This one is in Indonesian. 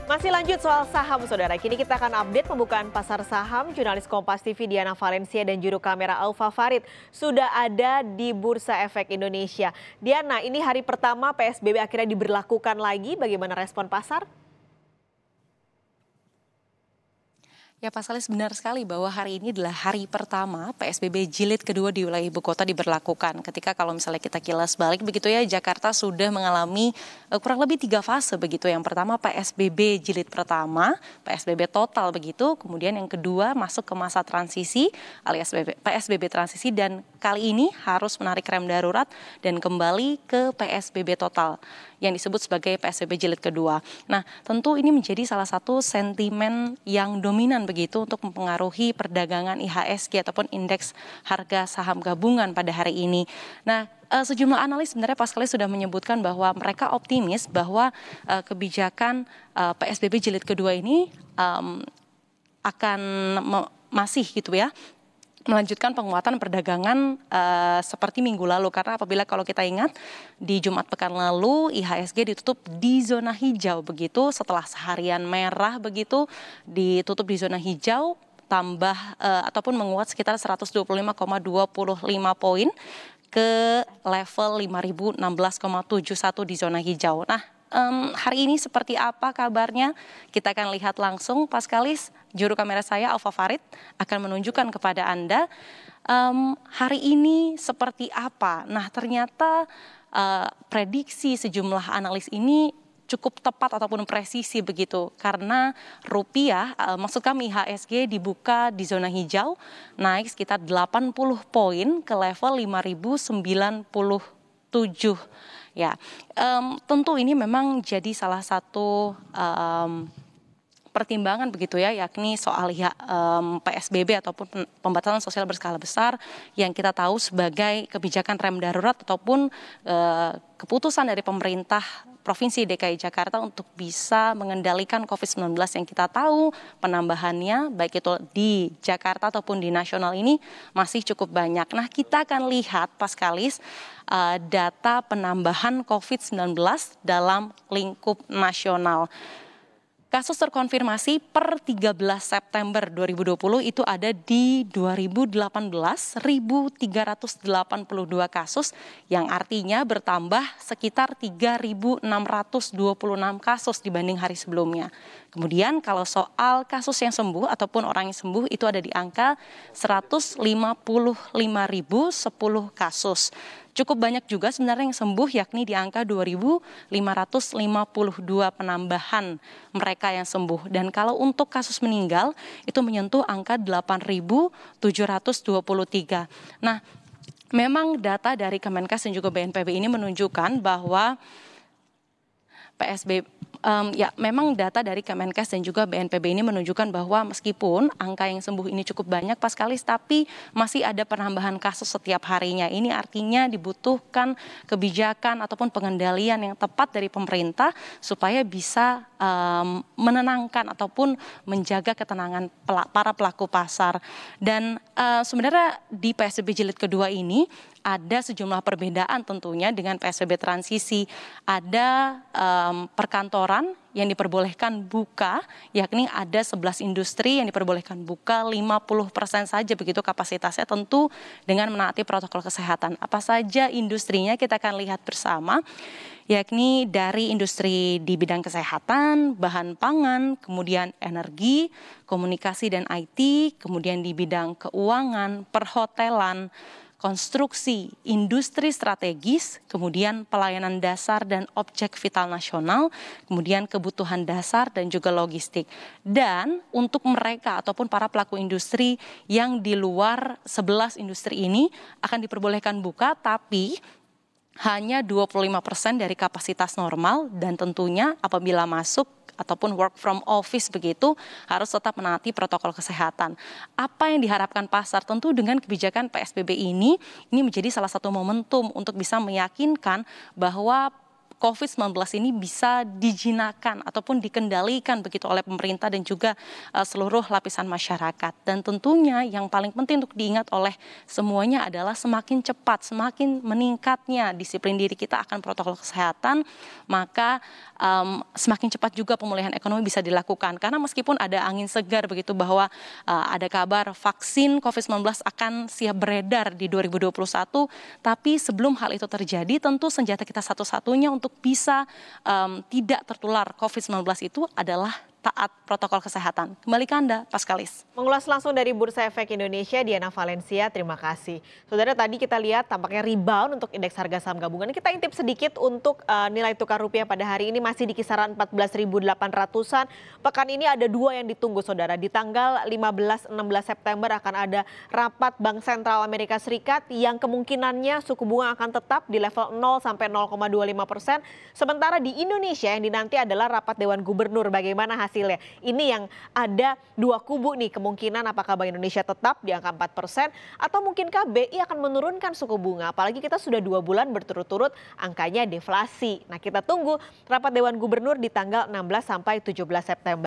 Masih lanjut soal saham, saudara. Kini kita akan update pembukaan pasar saham. Jurnalis Kompas TV Diana Valencia dan juru kamera Aufa Farid sudah ada di Bursa Efek Indonesia. Diana, ini hari pertama PSBB akhirnya diberlakukan lagi. Bagaimana respon pasar? Ya, Pak Salis, benar sekali bahwa hari ini adalah hari pertama PSBB jilid kedua di wilayah ibu kota diberlakukan. Ketika kalau misalnya kita kilas balik begitu ya, Jakarta sudah mengalami kurang lebih 3 fase begitu. Yang pertama PSBB jilid pertama, PSBB total begitu. Kemudian yang kedua masuk ke masa transisi alias PSBB transisi, dan kali ini harus menarik rem darurat dan kembali ke PSBB total yang disebut sebagai PSBB jilid kedua. Nah, tentu ini menjadi salah satu sentimen yang dominan begitu untuk mempengaruhi perdagangan IHSG ataupun indeks harga saham gabungan pada hari ini. Nah, sejumlah analis sebenarnya Pak Sekali sudah menyebutkan bahwa mereka optimis bahwa kebijakan PSBB jilid kedua ini akan masih gitu ya, melanjutkan penguatan perdagangan seperti minggu lalu. Karena apabila kalau kita ingat di Jumat pekan lalu IHSG ditutup di zona hijau begitu, setelah seharian merah begitu ditutup di zona hijau, tambah ataupun menguat sekitar 125,25 poin ke level 5.016,71 di zona hijau. Nah, hari ini seperti apa kabarnya? Kita akan lihat langsung. Paskalis, juru kamera saya Aufa Farid akan menunjukkan kepada Anda hari ini seperti apa. Nah, ternyata prediksi sejumlah analis ini cukup tepat ataupun presisi begitu, karena rupiah, maksud kami IHSG dibuka di zona hijau, naik sekitar 80 poin ke level 5.097. Ya, tentu ini memang jadi salah satu pertimbangan begitu ya, yakni soal PSBB ataupun pembatasan sosial berskala besar yang kita tahu sebagai kebijakan rem darurat ataupun keputusan dari pemerintah Provinsi DKI Jakarta untuk bisa mengendalikan COVID-19 yang kita tahu penambahannya baik itu di Jakarta ataupun di nasional ini masih cukup banyak. Nah, kita akan lihat Paskalis data penambahan COVID-19 dalam lingkup nasional. Kasus terkonfirmasi per 13 September 2020 itu ada di 1.382 kasus, yang artinya bertambah sekitar 3.626 kasus dibanding hari sebelumnya. Kemudian kalau soal kasus yang sembuh ataupun orang yang sembuh itu ada di angka 155.010 kasus. Cukup banyak juga sebenarnya yang sembuh, yakni di angka 2.552 penambahan mereka yang sembuh. Dan kalau untuk kasus meninggal itu menyentuh angka 8.723. Nah, memang data dari Kemenkes dan juga BNPB ini menunjukkan bahwa memang data dari Kemenkes dan juga BNPB ini menunjukkan bahwa meskipun angka yang sembuh ini cukup banyak Paskalis, tapi masih ada penambahan kasus setiap harinya. Ini artinya dibutuhkan kebijakan ataupun pengendalian yang tepat dari pemerintah supaya bisa menenangkan ataupun menjaga ketenangan para pelaku pasar. Dan sebenarnya di PSBB jilid kedua ini ada sejumlah perbedaan tentunya dengan PSBB transisi. Ada perkantoran yang diperbolehkan buka, yakni ada 11 industri yang diperbolehkan buka 50% saja begitu kapasitasnya, tentu dengan menaati protokol kesehatan. Apa saja industrinya kita akan lihat bersama, yakni dari industri di bidang kesehatan, bahan pangan, kemudian energi, komunikasi dan IT, kemudian di bidang keuangan, perhotelan, konstruksi, industri strategis, kemudian pelayanan dasar dan objek vital nasional, kemudian kebutuhan dasar dan juga logistik. Dan untuk mereka ataupun para pelaku industri yang di luar 11 industri ini akan diperbolehkan buka, tapi hanya 25% dari kapasitas normal, dan tentunya apabila masuk ataupun work from office begitu harus tetap menaati protokol kesehatan. Apa yang diharapkan pasar? Tentu dengan kebijakan PSBB ini menjadi salah satu momentum untuk bisa meyakinkan bahwa COVID-19 ini bisa dijinakan ataupun dikendalikan begitu oleh pemerintah dan juga seluruh lapisan masyarakat. Dan tentunya yang paling penting untuk diingat oleh semuanya adalah semakin cepat, semakin meningkatnya disiplin diri kita akan protokol kesehatan, maka semakin cepat juga pemulihan ekonomi bisa dilakukan. Karena meskipun ada angin segar begitu bahwa ada kabar vaksin COVID-19 akan siap beredar di 2021, tapi sebelum hal itu terjadi tentu senjata kita satu-satunya untuk bisa tidak tertular COVID-19 itu adalah taat protokol kesehatan. Kembali ke Anda, Paskalis. Mengulas langsung dari Bursa Efek Indonesia, Diana Valencia, terima kasih. Saudara, tadi kita lihat tampaknya rebound untuk indeks harga saham gabungan. Kita intip sedikit untuk nilai tukar rupiah pada hari ini masih di kisaran 14.800-an. Pekan ini ada dua yang ditunggu, saudara. Di tanggal 15-16 September akan ada rapat Bank Sentral Amerika Serikat yang kemungkinannya suku bunga akan tetap di level 0 sampai 0,25%. Sementara di Indonesia yang dinanti adalah rapat Dewan Gubernur. Bagaimana hasilnya? Ini yang ada dua kubu nih, kemungkinan apakah Bank Indonesia tetap di angka 4% atau mungkinkah BI akan menurunkan suku bunga. Apalagi kita sudah 2 bulan berturut-turut angkanya deflasi. Nah, kita tunggu rapat Dewan Gubernur di tanggal 16 sampai 17 September.